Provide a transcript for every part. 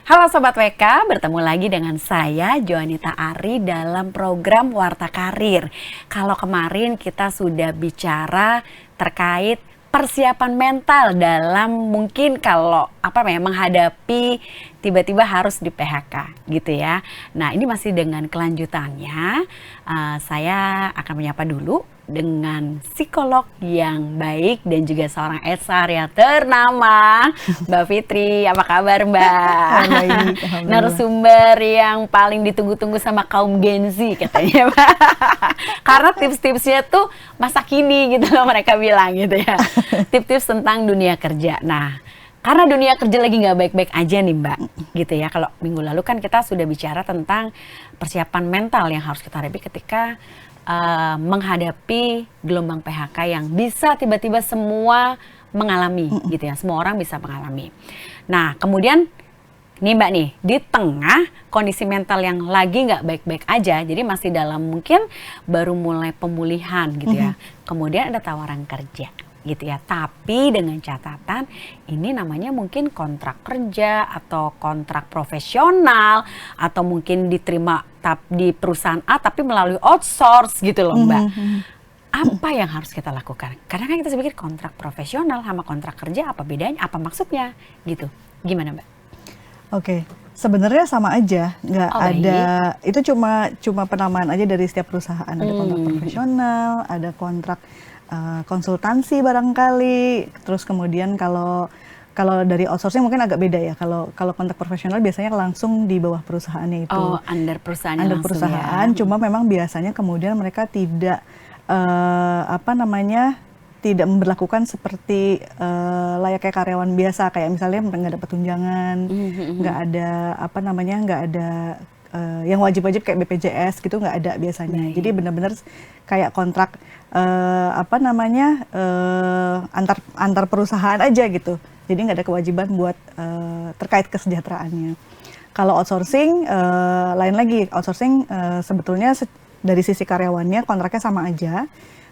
Halo Sobat WK, bertemu lagi dengan saya Joanita Ari dalam program Warta Karir. Kalau kemarin kita sudah bicara terkait persiapan mental dalam mungkin kalau menghadapi tiba-tiba harus di PHK gitu ya. Nah ini masih dengan kelanjutannya, saya akan menyapa dulu dengan psikolog yang baik dan juga seorang HR yang ternama, Mbak Fitri. Apa kabar Mbak? Baik, Narasumber yang paling ditunggu-tunggu sama kaum Gen Z katanya Mbak. Karena tips-tipsnya tuh masa kini gitu loh mereka bilang gitu ya. Tips-tips tentang dunia kerja. Nah, karena dunia kerja lagi nggak baik-baik aja nih Mbak, gitu ya. Kalau minggu lalu kan kita sudah bicara tentang persiapan mental yang harus kita hadapi ketika menghadapi gelombang PHK yang bisa tiba-tiba semua mengalami gitu ya, semua orang bisa mengalami. Nah kemudian nih Mbak nih, di tengah kondisi mental yang lagi nggak baik-baik aja, jadi masih dalam mungkin baru mulai pemulihan gitu ya, kemudian ada tawaran kerja gitu ya, tapi dengan catatan ini namanya mungkin kontrak kerja atau kontrak profesional atau mungkin diterima di perusahaan A tapi melalui outsource gitu loh Mbak. Apa yang harus kita lakukan? Karena kan kita pikir kontrak profesional sama kontrak kerja apa bedanya, apa maksudnya gitu. Gimana Mbak? Oke, sebenarnya sama aja, nggak ada. Itu cuma penamaan aja dari setiap perusahaan. Ada kontrak profesional, ada kontrak konsultansi barangkali. Terus kemudian kalau dari outsourcing mungkin agak beda ya. Kalau kontrak profesional biasanya langsung di bawah perusahaannya itu. Oh, under perusahaannya under langsung perusahaan. Ya. Cuma memang biasanya kemudian mereka tidak tidak memberlakukan seperti layaknya karyawan biasa, kayak misalnya nggak dapat tunjangan, nggak ada nggak ada yang wajib-wajib kayak BPJS gitu, nggak ada biasanya. Jadi benar-benar kayak kontrak antar perusahaan aja gitu. Jadi nggak ada kewajiban buat terkait kesejahteraannya. Kalau outsourcing lain lagi. Outsourcing sebetulnya dari sisi karyawannya kontraknya sama aja.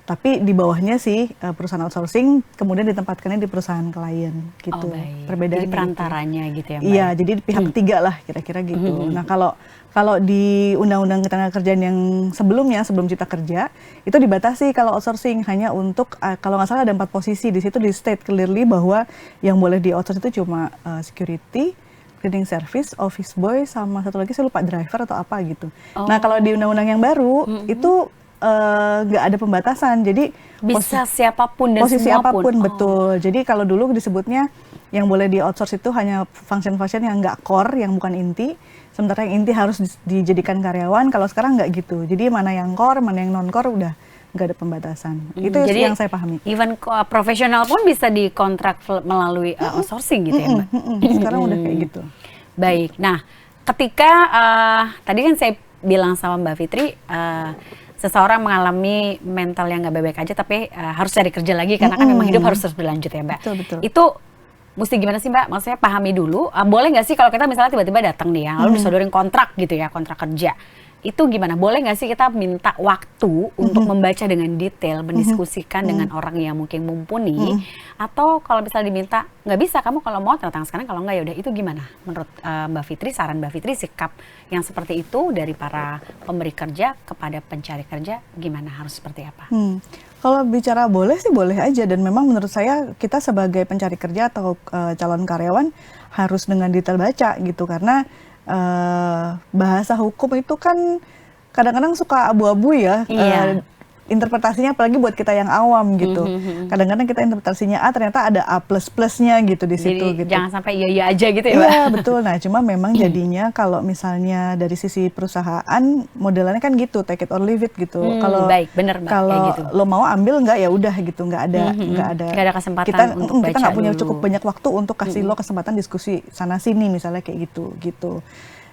Tapi di bawahnya sih perusahaan outsourcing kemudian ditempatkannya di perusahaan klien gitu. Perbedaan jadi perantaranya gitu ya Mbak? Iya, jadi pihak ketiga lah kira-kira gitu. Nah kalau di Undang-Undang Ketenagakerjaan yang sebelumnya, sebelum Cipta Kerja, itu dibatasi kalau outsourcing hanya untuk, kalau nggak salah ada 4 posisi, di situ di state clearly bahwa yang boleh di outsource itu cuma security, cleaning service, office boy, sama satu lagi saya lupa driver atau apa gitu. Nah kalau di Undang-Undang yang baru, itu nggak ada pembatasan, jadi bisa siapapun dan posisi semua apapun pun. Betul. Jadi kalau dulu disebutnya yang boleh di outsource itu hanya function-function yang nggak core, yang bukan inti, sementara yang inti harus dijadikan karyawan. Kalau sekarang nggak gitu, jadi mana yang core, mana yang non core udah nggak ada pembatasan. Itu jadi, yang saya pahami. Even profesional pun bisa dikontrak melalui outsourcing gitu ya Mbak? Sekarang udah kayak gitu. Baik, nah ketika tadi kan saya bilang sama Mbak Fitri, seseorang mengalami mental yang nggak baik-baik aja tapi harus cari kerja lagi karena kan memang hidup harus terus berlanjut ya Mbak. Betul. Itu mesti gimana sih Mbak? Maksudnya pahami dulu, boleh nggak sih kalau kita misalnya tiba-tiba datang nih ya, lalu disodorin kontrak gitu ya, kontrak kerja. Itu gimana? Boleh nggak sih kita minta waktu untuk membaca dengan detail, mendiskusikan dengan orang yang mungkin mumpuni, atau kalau misalnya diminta, nggak bisa, kamu kalau mau tanda tangan sekarang, kalau nggak ya udah, itu gimana? Menurut Mbak Fitri, saran Mbak Fitri, sikap yang seperti itu dari para pemberi kerja kepada pencari kerja, gimana? Harus seperti apa? Kalau bicara boleh sih boleh aja, dan memang menurut saya kita sebagai pencari kerja atau calon karyawan harus dengan detail baca gitu, karena bahasa hukum itu kan kadang-kadang suka abu-abu ya. Interpretasinya apalagi buat kita yang awam gitu. Kadang-kadang kita interpretasinya A, ternyata ada A plus-plusnya gitu di situ. Jadi gitu. jangan sampai iya-iya aja gitu ya Mbak? Iya betul, nah cuma memang jadinya kalau misalnya dari sisi perusahaan modelannya kan gitu, take it or leave it gitu. Kalau gitu. Lo mau ambil nggak ya udah gitu, nggak ada kesempatan untuk baca kita nggak punya dulu. cukup banyak waktu untuk kasih lo kesempatan diskusi sana sini misalnya kayak gitu.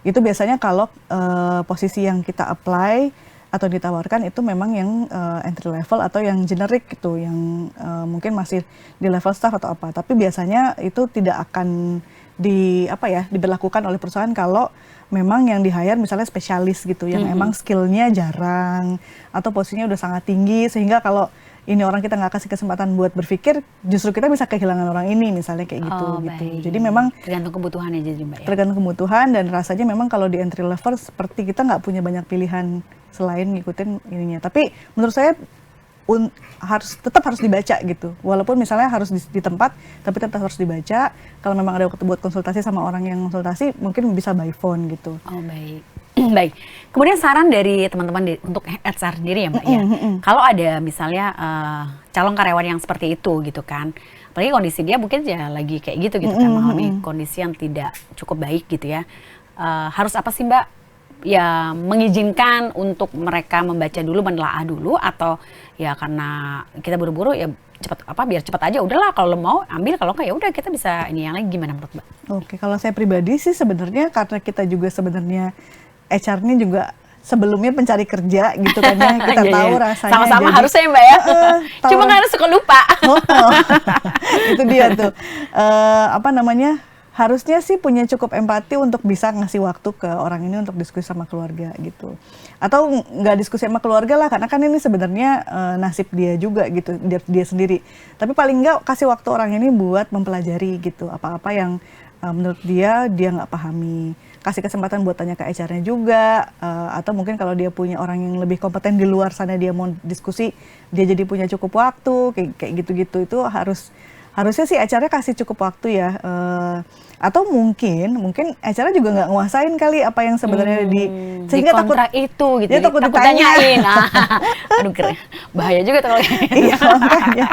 Itu biasanya kalau posisi yang kita apply atau ditawarkan itu memang yang entry level atau yang generic gitu, yang mungkin masih di level staff atau apa. Tapi biasanya itu tidak akan diberlakukan oleh perusahaan kalau memang yang di-hire misalnya spesialis gitu, yang emang skillnya jarang atau posisinya udah sangat tinggi, sehingga kalau ini orang kita nggak kasih kesempatan buat berpikir, justru kita bisa kehilangan orang ini misalnya kayak gitu. Baik. Jadi memang tergantung kebutuhannya jadi Mbak ya. tergantung kebutuhan, dan rasanya memang kalau di entry level seperti kita nggak punya banyak pilihan selain ngikutin ininya. Tapi menurut saya tetap harus dibaca gitu, walaupun misalnya harus di tempat, tapi tetap harus dibaca. Kalau memang ada waktu buat konsultasi sama orang yang konsultasi, mungkin bisa by phone gitu. Baik. Baik. Kemudian saran dari teman-teman untuk HR sendiri ya Mbak ya. Kalau ada misalnya calon karyawan yang seperti itu gitu kan, apalagi kondisi dia mungkin ya lagi kayak gitu kan, mengalami kondisi yang tidak cukup baik gitu ya. Harus apa sih Mbak? Ya mengizinkan untuk mereka membaca dulu, menelaah dulu, atau ya karena kita buru-buru ya biar cepat aja, udahlah kalau lo mau ambil, kalau enggak ya udah kita bisa ini yang lagi. Gimana menurut Mbak? Oke, kalau saya pribadi sih sebenarnya karena kita juga sebenarnya HR-nya juga sebelumnya pencari kerja gitu kan ya, kita tahu rasanya. Sama-sama harusnya ya Mbak ya. Cuma kan suka lupa. Itu dia tuh. Harusnya sih punya cukup empati untuk bisa ngasih waktu ke orang ini untuk diskusi sama keluarga gitu. Atau nggak diskusi sama keluarga lah, karena kan ini sebenarnya nasib dia juga gitu, dia sendiri. Tapi paling nggak kasih waktu orang ini buat mempelajari gitu, apa-apa yang menurut dia nggak pahami. Kasih kesempatan buat tanya ke HR-nya juga, atau mungkin kalau dia punya orang yang lebih kompeten di luar sana, dia mau diskusi, dia jadi punya cukup waktu, kayak gitu-gitu. Itu harusnya sih HR-nya kasih cukup waktu ya. Atau mungkin HR juga nggak nguasain kali apa yang sebenarnya sehingga di kontrak itu gitu. Dia takut ditanyain. Aduh, bahaya juga tuh kalau iya, makanya.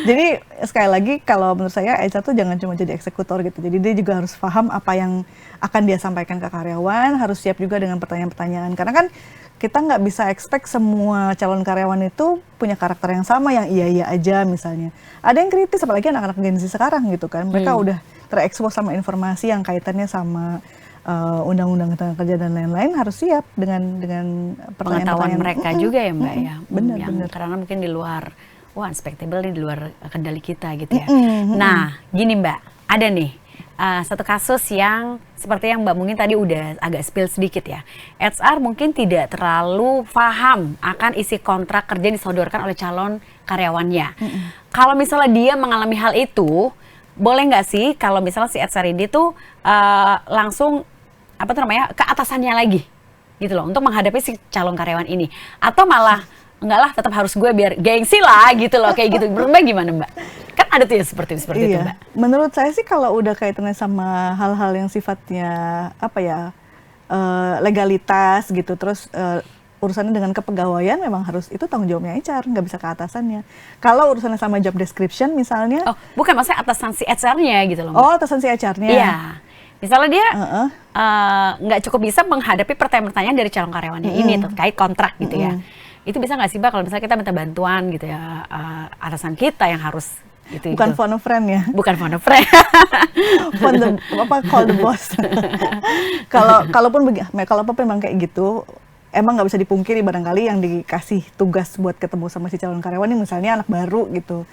Jadi sekali lagi kalau menurut saya HR tuh jangan cuma jadi eksekutor gitu. Jadi dia juga harus paham apa yang akan dia sampaikan ke karyawan, harus siap juga dengan pertanyaan-pertanyaan. Karena kan kita nggak bisa expect semua calon karyawan itu punya karakter yang sama, yang iya-iya aja misalnya. Ada yang kritis, apalagi anak-anak Gen Z sekarang gitu kan. Mereka udah terekspos sama informasi yang kaitannya sama undang-undang tenaga kerja dan lain-lain, harus siap dengan pengetahuan mereka juga ya Mbak ya. Benar. Karena mungkin di luar, unexpectable nih, di luar kendali kita gitu ya. Nah, gini Mbak, ada nih satu kasus yang seperti yang Mbak mungkin tadi udah agak spill sedikit ya. HR mungkin tidak terlalu paham akan isi kontrak kerja yang disodorkan oleh calon karyawannya. Kalau misalnya dia mengalami hal itu, boleh nggak sih kalau misalnya si HR ini tuh langsung ke atasannya lagi gitu loh, untuk menghadapi si calon karyawan ini, atau malah enggak lah, tetap harus gue biar gengsi lah gitu loh, kayak gitu. Menurut Mbak gimana Mbak? Kan ada tuh ya seperti itu Mbak. Menurut saya sih kalau udah kaitannya sama hal-hal yang sifatnya legalitas gitu, terus urusannya dengan kepegawaian, memang harus itu tanggung jawabnya HR, nggak bisa ke atasannya. Kalau urusannya sama job description misalnya. Oh, bukan, maksudnya atasan si HR-nya gitu loh Mbak. Oh, atasan si HR-nya. Iya. Misalnya dia nggak cukup bisa menghadapi pertanyaan-pertanyaan dari calon karyawannya ini terkait kontrak gitu ya. Itu bisa nggak sih Mbak kalau misalnya kita minta bantuan gitu ya, atasan kita yang harus gitu. Bukan phone a friend ya? Bukan phone a friend. Call the boss. Kalaupun memang kayak gitu, emang nggak bisa dipungkiri barangkali yang dikasih tugas buat ketemu sama si calon karyawan ini misalnya anak baru gitu.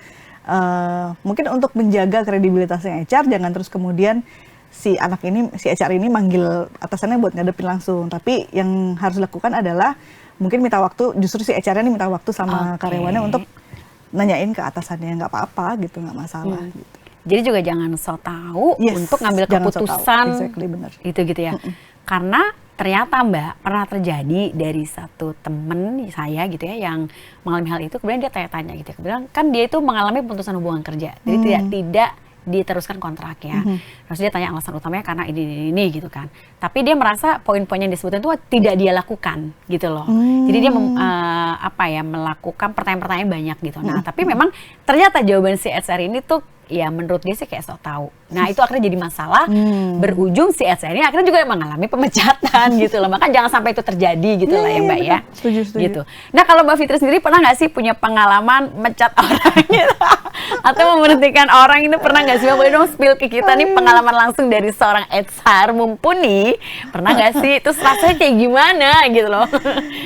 Mungkin untuk menjaga kredibilitasnya HR, jangan terus kemudian si HR ini manggil atasannya buat ngadepin langsung. Tapi yang harus dilakukan adalah mungkin minta waktu, justru si HR ini minta waktu sama karyawannya untuk nanyain ke atasannya, nggak apa-apa gitu, nggak masalah gitu. Jadi juga jangan sok tahu untuk ngambil keputusan itu gitu ya. Karena ternyata Mbak, pernah terjadi dari satu temen saya gitu ya yang mengalami hal itu, kemudian dia tanya-tanya gitu ya, bilang kan dia itu mengalami pemutusan hubungan kerja, jadi tidak diteruskan kontraknya. Terus dia tanya alasan utamanya karena ini gitu kan. Tapi dia merasa poin-poin yang disebutkan itu tidak dia lakukan gitu loh. Jadi dia melakukan pertanyaan-pertanyaan banyak gitu. Nah, tapi memang ternyata jawaban si HR ini tuh ya menurut dia sih kayak sok tahu. Nah, itu akhirnya jadi masalah, berujung si HR ini akhirnya juga mengalami pemecatan gitu loh. Maka jangan sampai itu terjadi gitu lah ya Mbak ya. Setuju. Gitu. Nah, kalau Mbak Fitri sendiri pernah nggak sih punya pengalaman mecat orang gitu? Atau memberhentikan orang itu pernah nggak sih? Boleh dong spill ke kita nih pengalaman langsung dari seorang HR mumpuni. Pernah nggak sih? Terus rasanya kayak gimana gitu loh?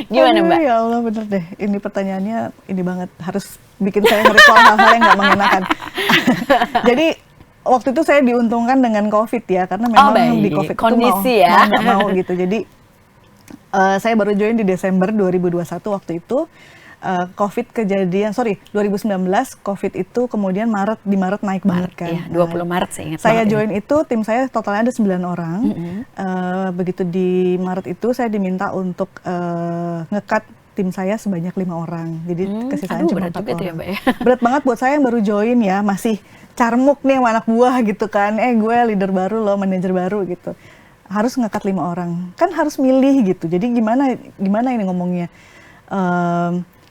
Gimana Mbak? Ya Allah, bener deh. Ini pertanyaannya ini banget. Harus bikin saya nge-recall hal-hal yang nggak mengenakan. Jadi waktu itu saya diuntungkan dengan COVID ya, karena memang di COVID kondisi itu nggak mau gitu. Jadi saya baru join di Desember 2021 waktu itu. COVID kejadian, 2019 COVID itu kemudian di Maret naik banget kan. Iya, 20 Maret saya ingat Saya banget join itu, tim saya totalnya ada 9 orang. Begitu di Maret itu saya diminta untuk nge-cut tim saya sebanyak 5 orang. Jadi kesisaan cuma 4 orang. Ya, Mbak, ya? Berat banget buat saya yang baru join ya, masih carmuk nih sama anak buah gitu kan. Gue leader baru loh, manajer baru gitu. Harus nge-cut 5 orang. Kan harus milih gitu. Jadi gimana ini ngomongnya.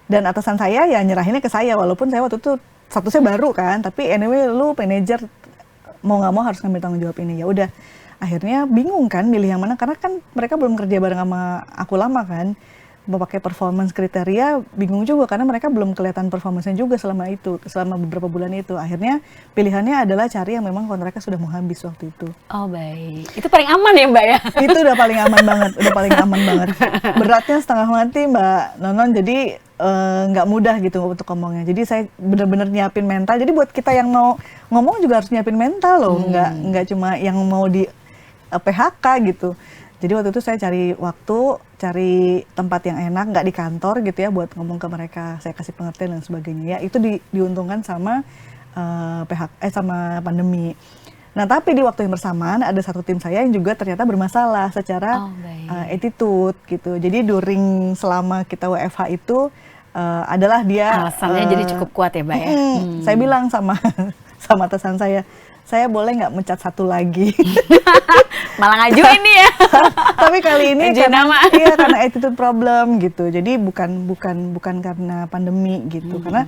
Dan atasan saya ya nyerahinnya ke saya, walaupun saya waktu itu statusnya baru kan. Tapi anyway lu manajer, mau nggak mau harus ngambil tanggung jawab ini. Ya udah, akhirnya bingung kan milih yang mana. Karena kan mereka belum kerja bareng sama aku lama kan. Mau pakai performance kriteria bingung juga karena mereka belum kelihatan performance-nya juga selama beberapa bulan itu. Akhirnya pilihannya adalah cari yang memang kontraknya sudah mau habis waktu itu. Oh baik, itu paling aman ya Mbak ya? Itu udah paling aman banget, Beratnya setengah mati Mbak Nonon, jadi nggak mudah gitu untuk ngomongnya. Jadi saya benar-benar nyiapin mental. Jadi buat kita yang mau ngomong juga harus nyiapin mental loh, nggak cuma yang mau di PHK gitu. Jadi waktu itu saya cari tempat yang enak, nggak di kantor gitu ya, buat ngomong ke mereka, saya kasih pengertian dan sebagainya. Ya itu diuntungkan sama sama pandemi. Nah tapi di waktu yang bersamaan ada satu tim saya yang juga ternyata bermasalah secara attitude gitu. Jadi selama kita WFH itu adalah dia alasannya jadi cukup kuat ya Mbak ya. Saya bilang sama atasan saya boleh nggak mencat satu lagi. Malah ngajuin nih ya. Tapi kali ini karena attitude problem gitu. Jadi bukan karena pandemi gitu. Karena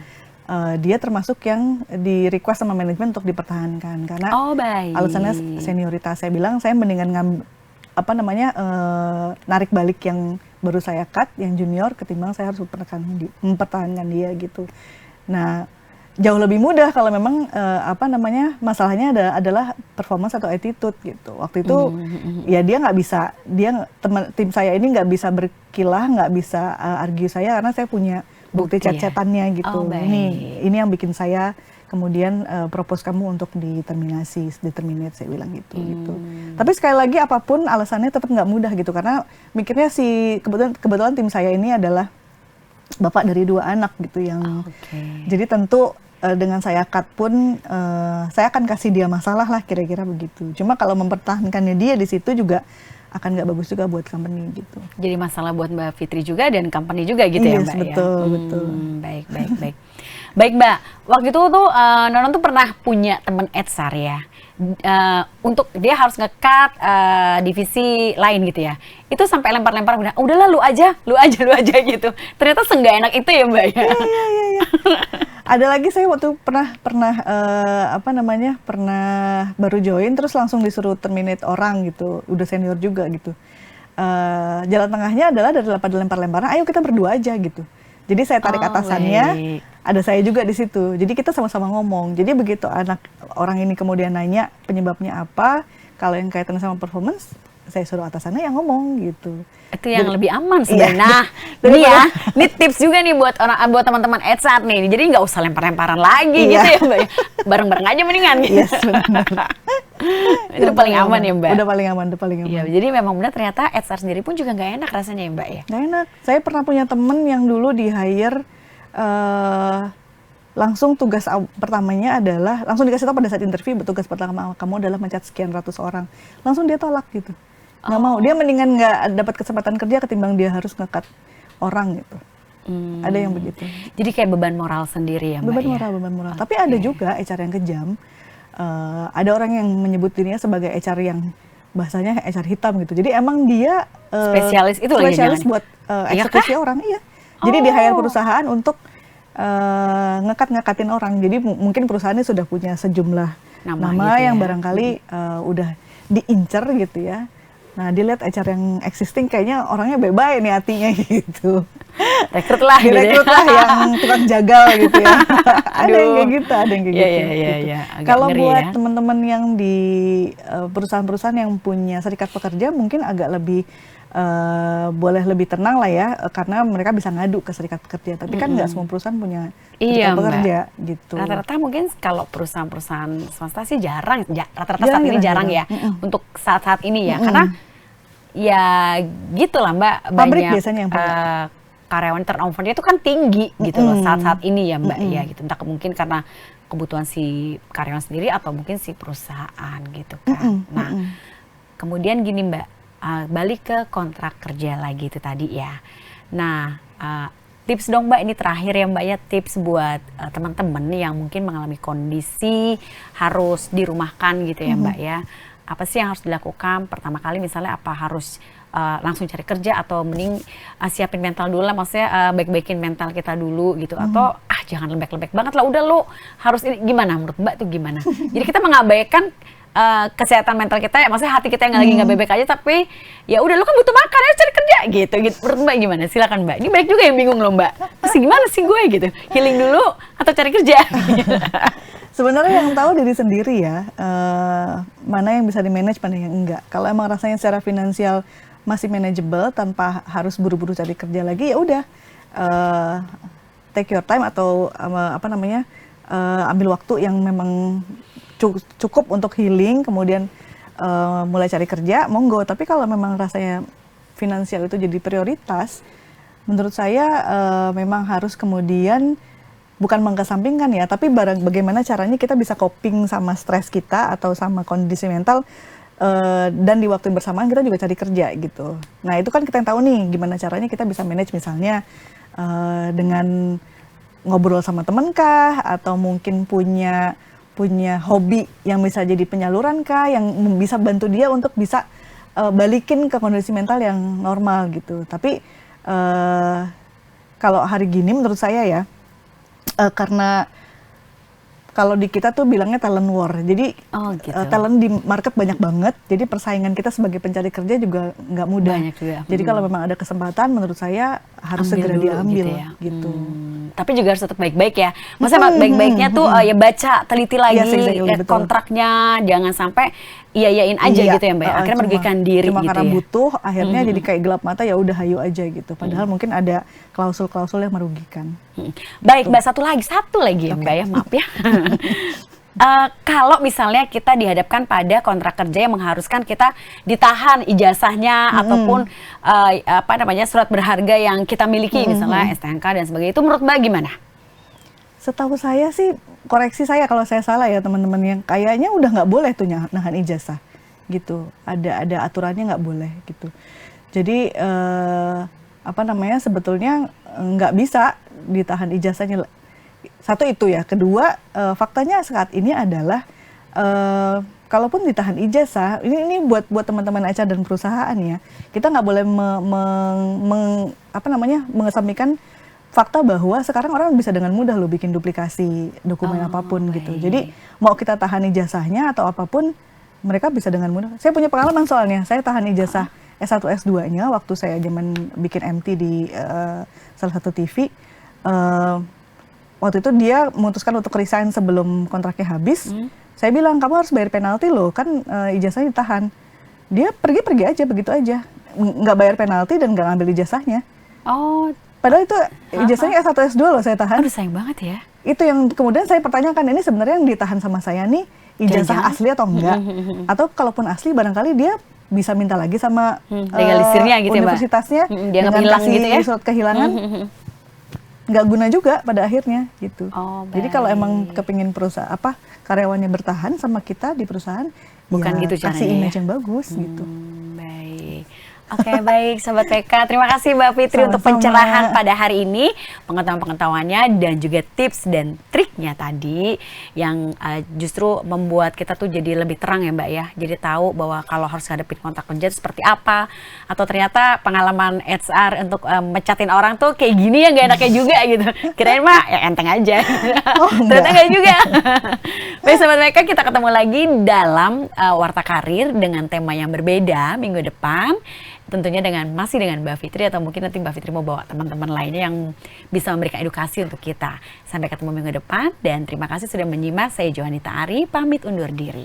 dia termasuk yang di request sama manajemen untuk dipertahankan karena alasannya senioritas. Saya bilang saya mendingan narik balik yang baru saya cut, yang junior, ketimbang saya harus mempertahankan dia gitu. Nah, jauh lebih mudah kalau memang masalahnya adalah performance atau attitude gitu. Waktu itu ya tim saya ini nggak bisa berkilah, nggak bisa argue saya karena saya punya bukti chat-chatannya gitu. Ini yang bikin saya kemudian propose kamu untuk terminate saya bilang gitu. Tapi sekali lagi apapun alasannya tetap nggak mudah gitu karena mikirnya kebetulan tim saya ini adalah bapak dari 2 anak gitu yang jadi tentu dengan saya cut pun saya akan kasih dia masalah lah kira-kira begitu. Cuma kalau mempertahankannya dia di situ juga akan nggak bagus juga buat company gitu. Jadi masalah buat Mbak Fitri juga dan company juga gitu ya Mbak betul, ya? Betul. Baik. Baik Mbak, waktu itu tuh Nonon tuh pernah punya temen HR ya. Untuk dia harus nge-cut divisi lain gitu ya. Itu sampai lempar-lempar bilang, udahlah lu aja gitu. Ternyata senggak enak itu ya Mbak ya. Iya. Ada lagi saya waktu pernah baru join terus langsung disuruh terminate orang gitu, udah senior juga gitu. Jalan tengahnya adalah daripada lempar-lemparan, ayo kita berdua aja gitu. Jadi saya tarik atasannya, ada saya juga di situ. Jadi kita sama-sama ngomong. Jadi begitu orang ini kemudian nanya penyebabnya apa, kalau yang kaitan sama performance, saya suruh atasannya yang ngomong gitu. Itu yang lebih aman sebenarnya. Nah, ini tips juga nih buat teman-teman HR nih. Jadi nggak usah lempar-lemparan lagi gitu ya Mbak. Bareng-bareng aja mendingan gitu. Yes, benar. Itu paling aman ya Mbak. Udah paling aman. Iya, jadi memang benar ternyata HR sendiri pun juga nggak enak rasanya ya Mbak ya. Nggak enak. Saya pernah punya temen yang dulu di hire langsung tugas pertamanya adalah langsung dikasih tahu pada saat interview, tugas pertama kamu adalah mencat sekian ratus orang. Langsung dia tolak gitu. Nggak mau, dia mendingan nggak dapat kesempatan kerja ketimbang dia harus nge-cut orang gitu. Ada yang begitu. Jadi kayak beban moral sendiri ya Mbak beban moral. Tapi ada juga HR yang kejam. Ada orang yang menyebut dirinya sebagai HR yang bahasanya HR hitam gitu. Jadi emang dia spesialis buat eksekusi orang, iya. Jadi di hire perusahaan untuk nge-cut-nge-cutin orang. Jadi mungkin perusahaannya sudah punya sejumlah nama gitu yang barangkali udah diincer gitu ya. Nah, dilihat HR yang existing kayaknya orangnya bebay nih hatinya gitu. Rekrut lah yang tukang jagal gitu ya. Ada yang kayak gitu. Iya. Kalau buat teman-teman yang di perusahaan-perusahaan yang punya serikat pekerja mungkin agak lebih boleh lebih tenang lah ya, karena mereka bisa ngadu ke serikat pekerja. Tapi kan nggak semua perusahaan punya serikat pekerja gitu. Rata-rata mungkin kalau perusahaan-perusahaan swasta sih jarang saat ini jarang ya untuk saat-saat ini ya, karena ya gitulah Mbak, pabrik banyak biasanya yang punya. karyawan turnover itu kan tinggi gitu loh saat-saat ini ya Mbak ya gitu. Entah mungkin karena kebutuhan si karyawan sendiri atau mungkin si perusahaan gitu kan. Nah, kemudian gini Mbak, balik ke kontrak kerja lagi itu tadi ya. Nah, tips dong Mbak, ini terakhir ya Mbak ya, tips buat teman-teman yang mungkin mengalami kondisi harus dirumahkan gitu ya Mbak ya. Apa sih yang harus dilakukan? Pertama kali misalnya apa harus langsung cari kerja atau mending siapin mental dulu lah, maksudnya baik-baikin mental kita dulu gitu, atau jangan lembek-lembek banget lah, udah lo harus ini, gimana menurut Mbak tuh gimana? Jadi kita mengabaikan kesehatan mental kita, maksudnya hati kita yang lagi nggak bebek aja, tapi ya udah lo kan butuh makan, ya cari kerja gitu. Menurut Mbak gimana? Silakan Mbak. Ini banyak juga yang bingung loh Mbak. Terus gimana sih gue gitu? Healing dulu atau cari kerja? Sebenarnya yang tahu diri sendiri ya, mana yang bisa di-manage, mana yang enggak. Kalau emang rasanya secara finansial masih manageable tanpa harus buru-buru cari kerja lagi, ya udah take your time atau ambil waktu yang memang cukup untuk healing, kemudian mulai cari kerja, monggo. Tapi kalau memang rasanya finansial itu jadi prioritas, menurut saya memang harus kemudian bukan mengesampingkan ya, tapi bagaimana caranya kita bisa coping sama stres kita atau sama kondisi mental, dan di waktu yang bersamaan kita juga cari kerja gitu. Nah itu kan kita yang tahu nih gimana caranya kita bisa manage, misalnya dengan ngobrol sama temen kah, atau mungkin punya hobi yang bisa jadi penyaluran kah, yang bisa bantu dia untuk bisa balikin ke kondisi mental yang normal gitu. Tapi kalau hari gini menurut saya ya, karena kalau di kita tuh bilangnya talent war, jadi talent di market banyak banget, jadi persaingan kita sebagai pencari kerja juga nggak mudah. Jadi kalau memang ada kesempatan, menurut saya harus segera diambil gitu. Tapi juga harus tetap baik-baik ya. Maksudnya baik-baiknya tuh ya baca, teliti lagi kontraknya, jangan sampai iya-iyain aja gitu ya Mbak. Akhirnya merugikan diri cuma gitu karena ya. butuh, akhirnya jadi kayak gelap mata, ya udah hayu aja gitu. Padahal mungkin ada klausul-klausul yang merugikan. Baik Mbak, satu lagi ya Mbak ya, maaf ya. Kalau misalnya kita dihadapkan pada kontrak kerja yang mengharuskan kita ditahan ijazahnya ataupun surat berharga yang kita miliki, misalnya STNK dan sebagainya, itu menurut Mbak gimana? Setahu saya sih, koreksi saya kalau saya salah ya teman-teman, yang kayaknya udah nggak boleh tuh nahan ijazah gitu. Ada aturannya nggak boleh gitu. Jadi sebetulnya nggak bisa ditahan ijazahnya. Satu itu ya. Kedua, faktanya saat ini adalah kalaupun ditahan ijazah, ini buat teman-teman HR dan perusahaan ya, kita nggak boleh mengesampingkan fakta bahwa sekarang orang bisa dengan mudah loh bikin duplikasi dokumen apapun gitu. Jadi mau kita tahan ijazahnya atau apapun, mereka bisa dengan mudah. Saya punya pengalaman soalnya, saya tahan ijazah S1 S2-nya waktu saya zaman bikin MT di salah satu TV. Waktu itu dia memutuskan untuk resign sebelum kontraknya habis. Saya bilang, kamu harus bayar penalti loh, kan ijazahnya ditahan. Dia pergi aja, begitu aja. Nggak bayar penalti dan nggak ngambil ijazahnya. Padahal itu ijazahnya S1 S2 loh saya tahan. Aduh sayang banget ya. Itu yang kemudian saya pertanyakan, ini sebenarnya yang ditahan sama saya nih ijazah asli atau enggak? Atau kalaupun asli, barangkali dia bisa minta lagi sama legalisirnya gitu universitasnya ya, Mbak? Dengan kasih gitu ya? Surat kehilangan. Nggak guna juga pada akhirnya gitu. Jadi kalau emang kepingin perusahaan karyawannya bertahan sama kita di perusahahan, bukan gitu caranya, kasih image yang bagus gitu. Baik. Oke, baik Sobat PK, terima kasih Mbak Fitri untuk pencerahan pada hari ini, pengetahuan-pengetahuannya dan juga tips dan triknya tadi yang justru membuat kita tuh jadi lebih terang ya Mbak ya. Jadi tahu bahwa kalau harus ngadepin kontrak kerja seperti apa, atau ternyata pengalaman HR untuk mecatin orang tuh kayak gini ya, gak enaknya juga gitu. Kirain mah ya enteng aja. Ternyata gak juga. Baik Sobat PK, kita ketemu lagi dalam Warta Karir dengan tema yang berbeda minggu depan. Tentunya masih dengan Mbak Fitri, atau mungkin nanti Mbak Fitri mau bawa teman-teman lainnya yang bisa memberikan edukasi untuk kita. Sampai ketemu minggu depan, dan terima kasih sudah menyimak. Saya Johanita Ari, pamit undur diri.